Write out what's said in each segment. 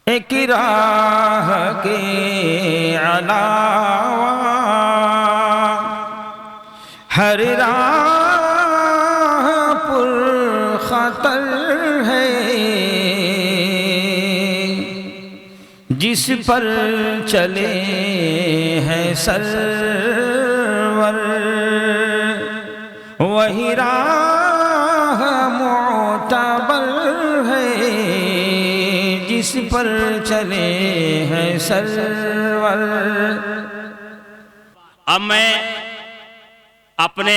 एक राह के अलावा हर राह पुरखतर है, जिस पर चले हैं सरवर वही राह मोतबर है, जिस पर चले हैं सरवर। अब मैं अपने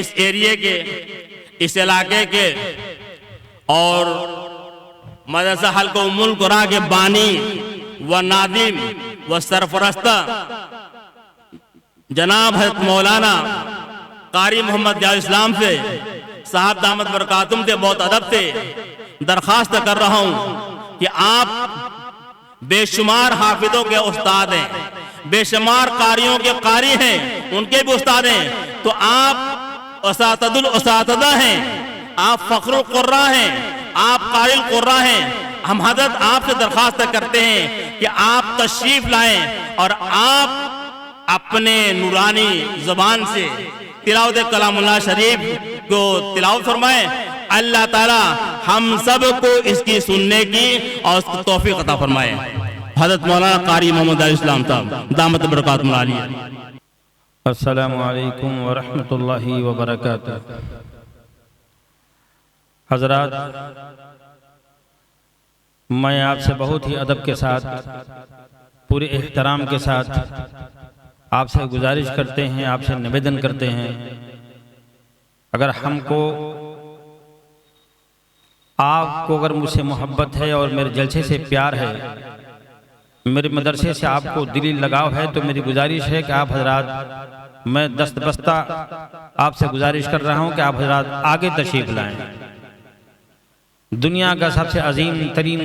इस एरिया के, इस इलाके के और मदरसा हल्का उम्मुल कुरा के बानी व नादिम व सरफरस्ता जनाब हज़रत मौलाना कारी मोहम्मद दियाल इस्लाम से साहब दामद बरकातुम से बहुत अदब से दरख्वास्त कर रहा हूँ कि आप बेशुमार हाफिजों के उस्ताद हैं, बेशुमार कारियों के कारी हैं, उनके भी उस्ताद हैं, तो आप उस्तादुल उस्तादा हैं, आप फ़ख्रुल कुर्रा हैं, आप कारिल कुर्रा हैं। हम हज़रत आपसे दरख्वास्त करते हैं कि आप तशरीफ लाएं और आप अपने नूरानी ज़बान से तिलावत कलामुल्लाह शरीफ को तिलावत फरमाएं। अल्लाह ताला हम सब को इसकी सुनने की और उसकी तौफीक अता फरमाए। हज़रत मौलाना कारी मोहम्मद दियाल इस्लाम साहब दामत बरकातुहुल आलिया। अस्सलामु अलैकुम व रहमतुल्लाहि व बरकातुहू। हज़रात, मैं आपसे बहुत ही अदब के साथ, पूरे एहतराम के साथ आपसे गुजारिश करते हैं, आपसे निवेदन करते हैं, अगर हमको आपको अगर मुझसे मोहब्बत है और मेरे जलसे से प्यार है, मेरे मदरसे से आपको दिली लगाव है, तो मेरी गुजारिश है कि आप हजरात, मैं दस्त बस्ता आपसे गुजारिश कर रहा हूं कि आप हजरात आगे तशरीफ लाएं। दुनिया का सबसे अजीम तरीन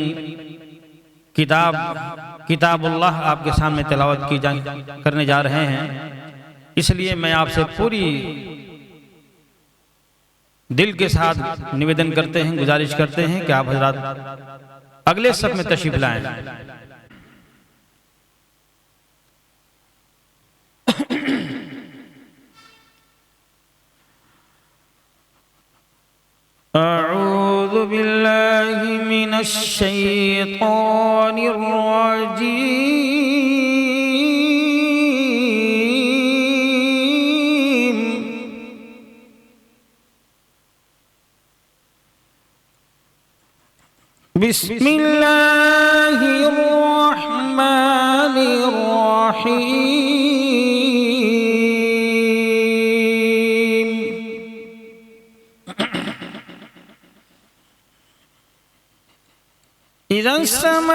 किताबुल्लाह आपके सामने तिलावत करने जा रहे हैं, इसलिए मैं आपसे पूरी दिल के साथ निवेदन करते हैं, गुजारिश करते हैं कि आप हजरात अगले सफ में तशरीफ लाएं। अऊज़ु बिल्लाहि मिनश शैतानिर रजीम। बिस्मिल्लाहिर रहमानिर रहीम। इज़ा समाअु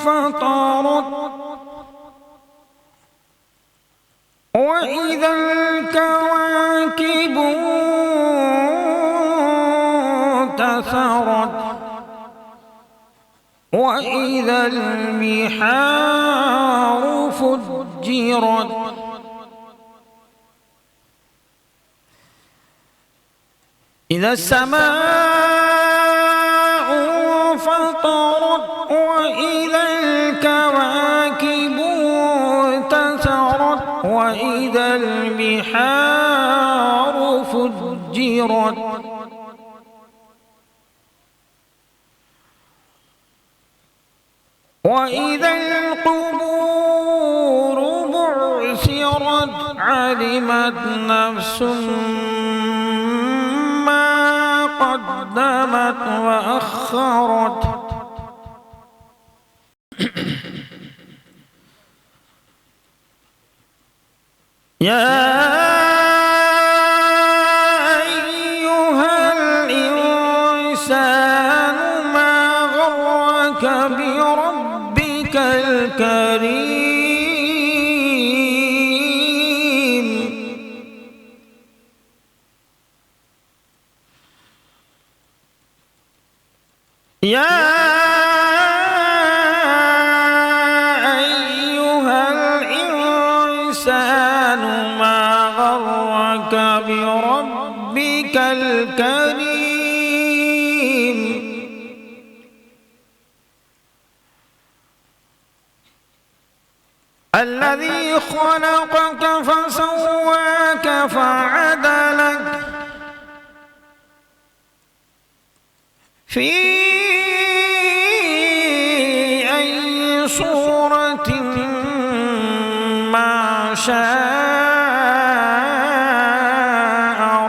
फ़तरत व इज़ल कवाकिबु इंतसरत व इज़ल बिहारु फुज्जिरत إذا السماء فطرت وإذا الكواكب انتثرت وإذا البحار فجرت وإذا القبور بعثرت علمت نفس قدمت وأخرت يا أيها الإنسان ما غرك بربك الكريم يا أيها الإنسان ما غرك بربك الكريم الذي خلقك فسواك فعدلك في أي صورة ما شاء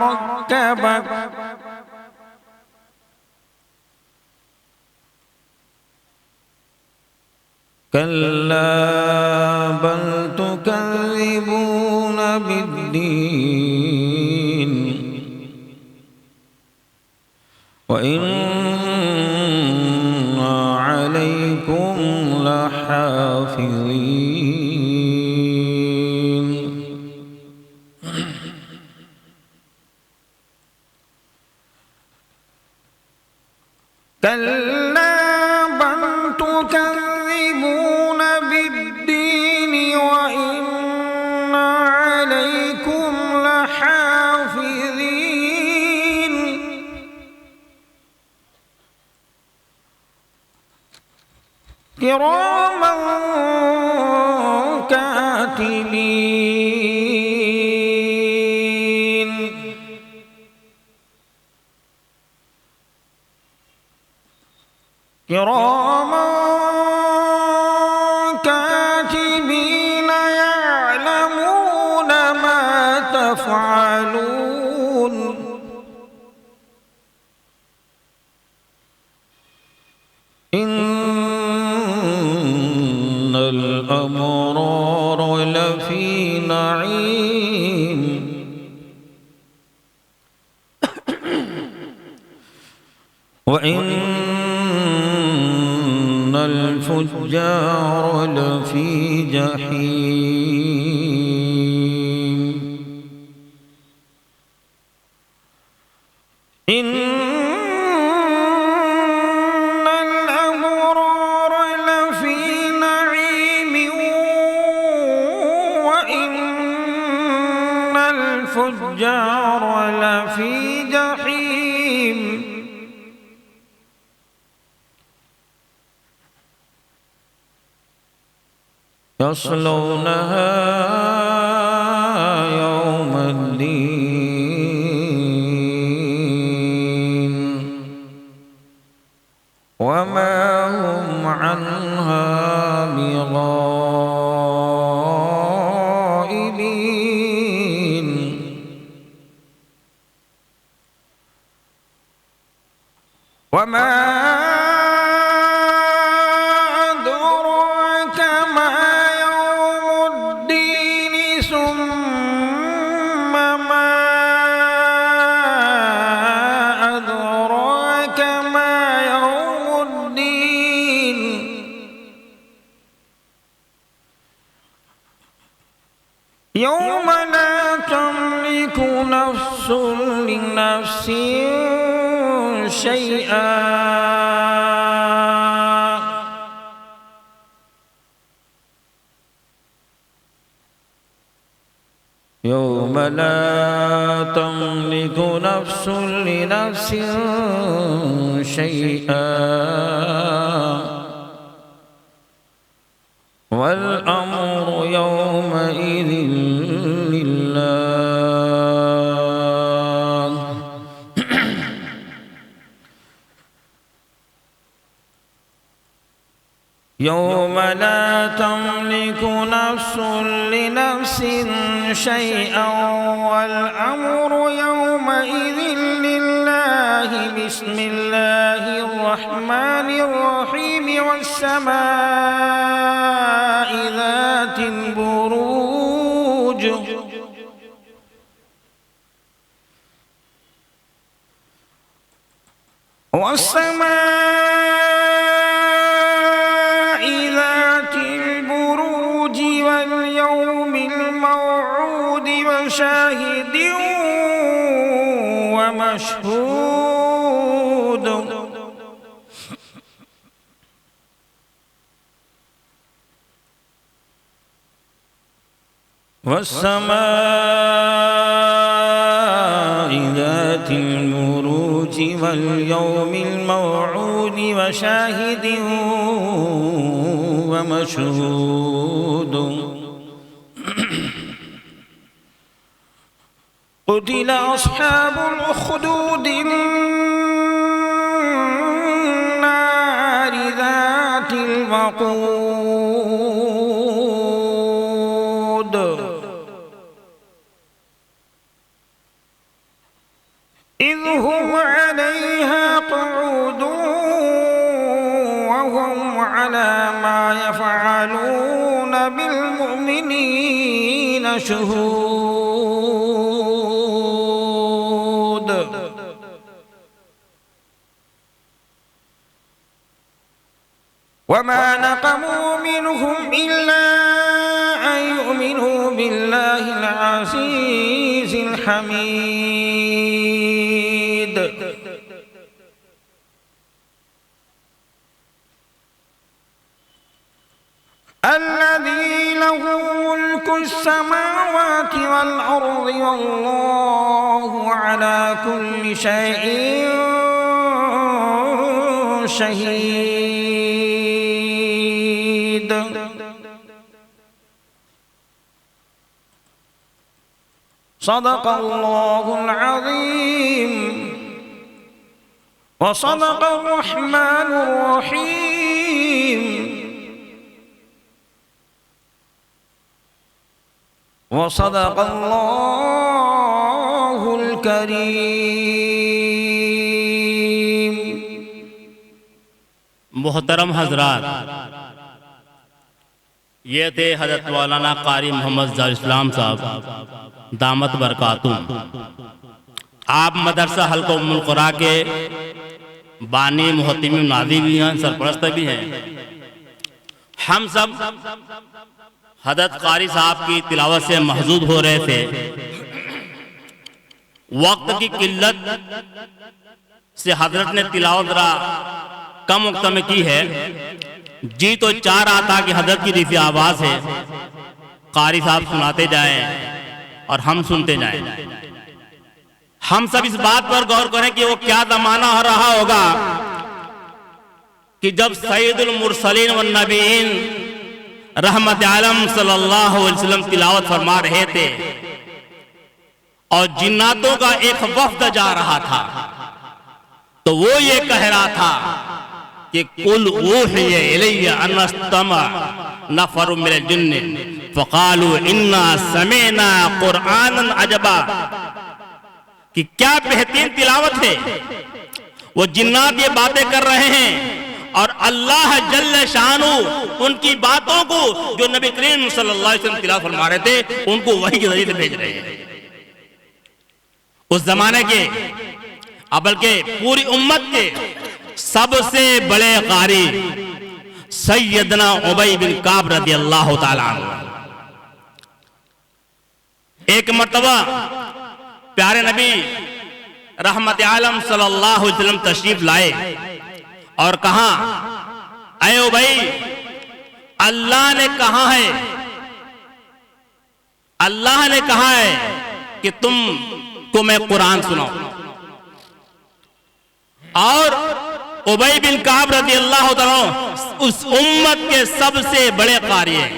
ركبك كلا بل تكذبون بالدين وإن عليكم لحافظين كلا بل تكذبون بالدين وإن عليكم لحافظين كراما كاتبين كراما كاتبين يعلمون ما تفعلون إن الأبرار لفي نعيم وإن الفجار لفي جحيم إن الأبرار لفي نعيم وإن الفجار لفي جحيم يصلونها يوم الدين وما هم عنها بغائبين وما أدراك ما يوم الدين ثم ما أدراك ما يوم الدين يوم لا تملك نفس لنفس شيئا يوم لا تملك نفس لنفس شيئا والأمر يومئذ لله يوم لا تملك نفس لنفس شيئا والأمر يومئذ لله بسم الله الرحمن الرحيم والسماء ذات البروج والسماء ذات البروج واليوم الموعود وشاهد ومشهود والسماء ذات البروج واليوم الموعود وشاهد ومشهود قتل أصحاب الأخدود النار ذات الوقود إذ هم عليها قعود وهم على ما يفعلون بالمؤمنين شهود وما نقموا منهم إلا أن يؤمنوا بالله العزيز الحميد الذي له ملك السماوات والأرض والله على كل شيء شهيد صدق الله العظيم وصدق الرحمن الرحيم وصدق الله الكريم मोहतरम हजरात, ये थे हजरत मौलाना कारी मोहम्मद ज़ाहिर इस्लाम साहब दामत बरकातुम। आप मदरसा हल्का उम्मुल कुरा के बानी मुहत्तिम नादी भी हैं, सरपरस्त भी हैं। हम सब हजरत कारी साहब की तिलावत से महजूद हो रहे थे। वक्त की किल्लत से हजरत ने तिलावत कम वक्त में की है। जी तो चाह रहा था कि हजरत की रिफी आवाज है, कारी साहब सुनाते जाएं और हम सुनते जाएं। हम सब इस बात पर गौर करें कि वो क्या जमाना हो रहा होगा कि जब सैयदुल मुरसलीन व नबीन रहमत आलम सल्लल्लाहु अलैहि वसल्लम तिलावत फरमा रहे थे और जिन्नातों का एक वफ्द जा रहा था, तो वो ये कह रहा था कि कुल ऊहिया इलैया अन्नस्तमा नफर मिनल जिन्न फकालू इन्ना समीना कुरआनन अजबा, कि क्या बेहतरीन तिलावत है। वो जिन्नात ये बातें कर रहे हैं और अल्लाह जल्ल शानू उनकी बातों को जो नबी करीम सल्लल्लाहु अलैहि वसल्लम तिलावत फरमा रहे थे उनको वही के जरिए से भेज रहे हैं। उस जमाने के बल्कि पूरी उम्मत के सबसे बड़े कारी सैयदना उबई बिन काब रज़ी अल्लाह ताला अन्हु एक मर्तबा प्यारे नबी रहमत आलम सल्लल्लाहु अलैहि वसल्लम तशरीफ लाए और कहा, ऐ उबई, अल्लाह ने कहा है, अल्लाह ने कहा है कि तुमको मैं कुरान सुनाऊं। और उबई बिन काब रज़ी अल्लाह ताला उस उम्मत के सबसे बड़े कारी हैं।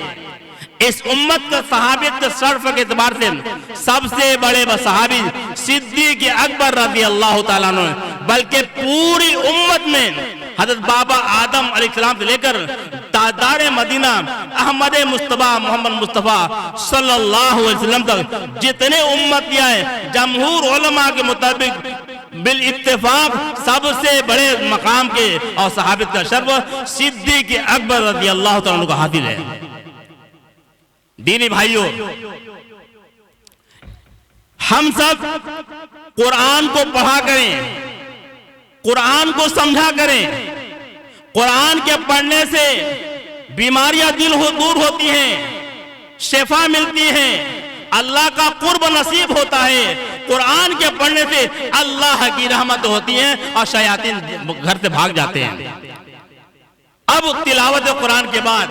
इस उम्मत का सहाबियत शर्फ के एतबार से सबसे बड़े सहाबी सिद्दीक़ अकबर रज़ी अल्लाह ताला अन्हु, बल्कि पूरी उम्मत में हजरत बाबा आदम अलैहिस्सलाम से लेकर ताजदार मदीना अहमद मुस्तफा मोहम्मद मुस्तफा सल्लल्लाहु अलैहि वसल्लम तक जितने उम्मतियां हैं, जमहूर उलमा के मुताबिक बिल इत्तेफाक सबसे बड़े मकाम के और सहाबियत का शर्फ सिद्दीक़ अकबर रज़ी अल्लाह ताला अन्हु को हासिल है। दीनी भाइयों, हम सब कुरान को पढ़ा करें, कुरान को समझा करें। कुरान के पढ़ने से बीमारियां दूर होती हैं, शिफा मिलती है, अल्लाह का कुर्ब नसीब होता है। कुरान के पढ़ने से अल्लाह की रहमत होती है और शयातीन घर से भाग जाते हैं। अब तिलावत कुरान के बाद